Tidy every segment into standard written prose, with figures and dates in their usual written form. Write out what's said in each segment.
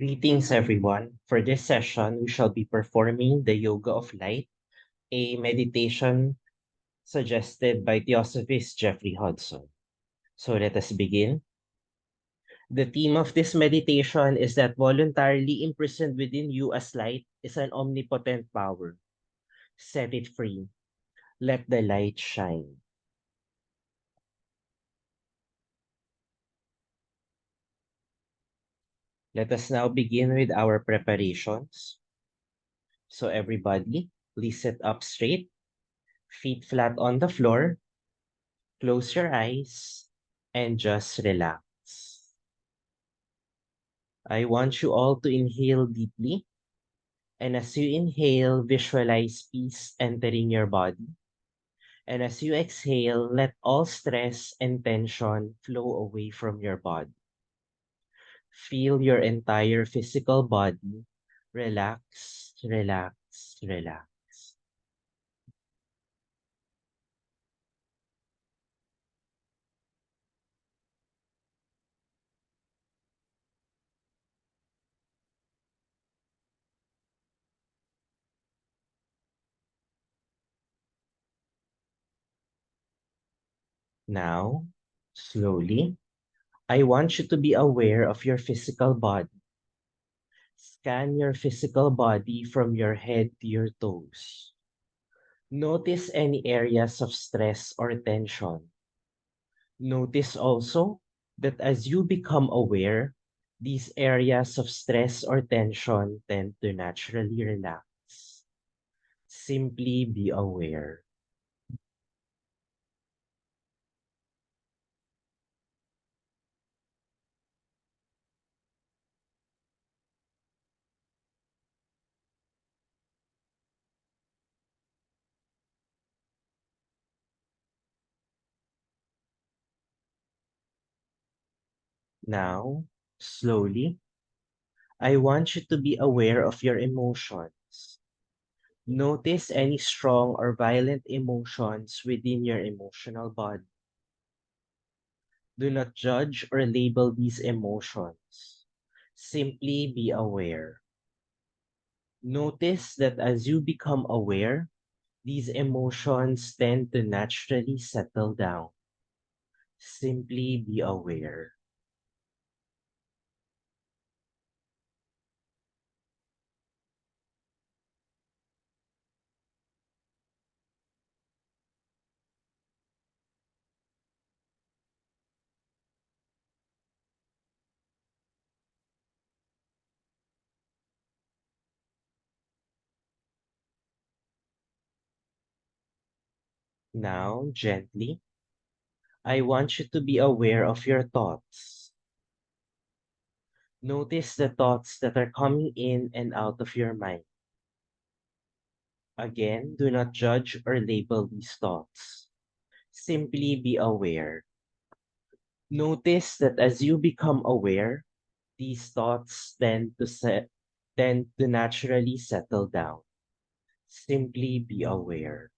Greetings, everyone. For this session, we shall be performing the Yoga of Light, a meditation suggested by Theosophist Jeffrey Hodson. So let us begin. The theme of this meditation is that voluntarily imprisoned within you as light is an omnipotent power. Set it free. Let the light shine. Let us now begin with our preparations. So everybody, please sit up straight, feet flat on the floor. Close your eyes and just relax. I want you all to inhale deeply. And as you inhale, visualize peace entering your body. And as you exhale, let all stress and tension flow away from your body. Feel your entire physical body relax, relax, relax. Now, slowly, I want you to be aware of your physical body. Scan your physical body from your head to your toes. Notice any areas of stress or tension. Notice also that as you become aware, these areas of stress or tension tend to naturally relax. Simply be aware. Now, slowly, I want you to be aware of your emotions. Notice any strong or violent emotions within your emotional body. Do not judge or label these emotions. Simply be aware. Notice that as you become aware, these emotions tend to naturally settle down. Simply be aware. Now, gently, I want you to be aware of your thoughts. Notice the thoughts that are coming in and out of your mind. Again, do not judge or label these thoughts. Simply be aware. Notice that as you become aware, these thoughts tend to naturally settle down. Simply be aware.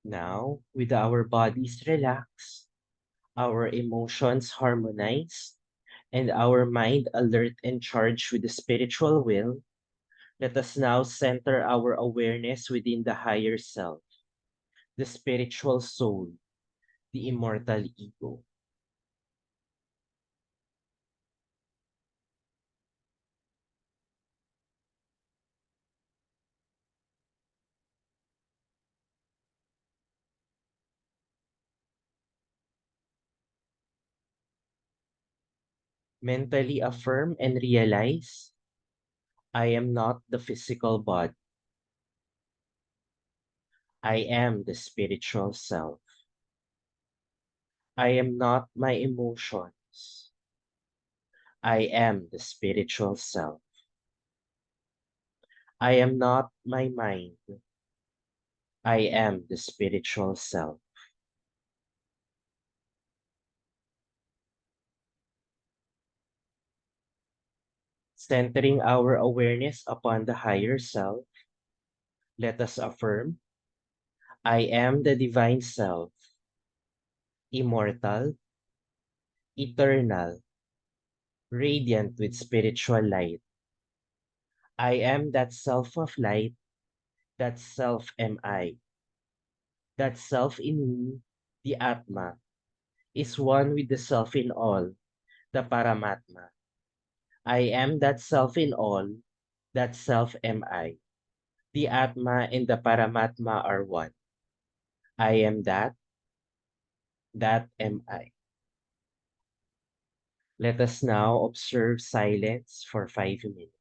Now, with our bodies relaxed, our emotions harmonized, and our mind alert and charged with the spiritual will, let us now center our awareness within the higher self, the spiritual soul, the immortal ego. Mentally affirm and realize, I am not the physical body. I am the spiritual self. I am not my emotions. I am the spiritual self. I am not my mind. I am the spiritual self. Centering our awareness upon the higher self, let us affirm, I am the divine self, immortal, eternal, radiant with spiritual light. I am that self of light, that self am I. That self in me, the Atma, is one with the self in all, the Paramatma. I am that self in all, that self am I. The Atma and the Paramatma are one. I am that, that am I. Let us now observe silence for 5 minutes.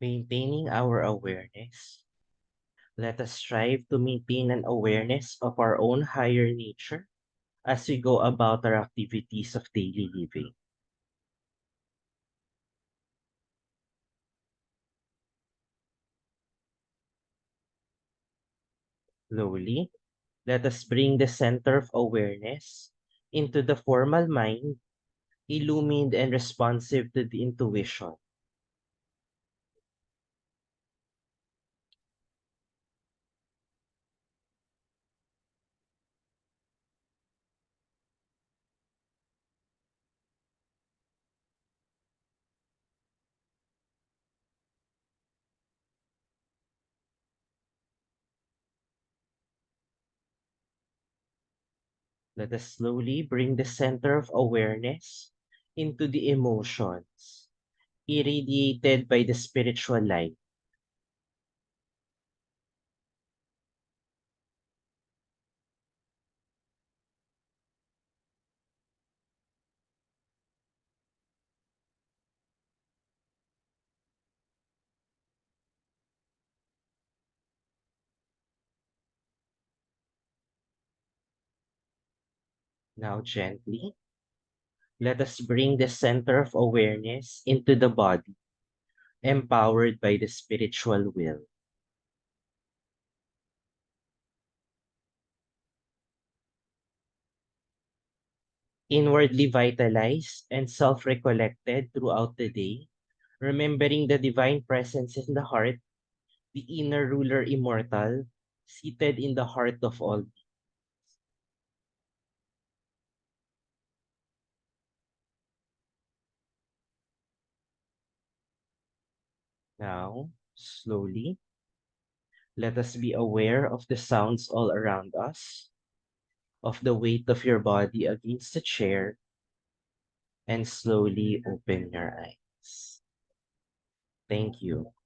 Maintaining our awareness, let us strive to maintain an awareness of our own higher nature as we go about our activities of daily living. Slowly, let us bring the center of awareness into the formal mind, illumined and responsive to the intuition. Let us slowly bring the center of awareness into the emotions, irradiated by the spiritual light. Now, gently, let us bring the center of awareness into the body, empowered by the spiritual will. Inwardly vitalized and self recollected throughout the day, remembering the divine presence in the heart, the inner ruler immortal, seated in the heart of all. Now, slowly, let us be aware of the sounds all around us, of the weight of your body against the chair, and slowly open your eyes. Thank you.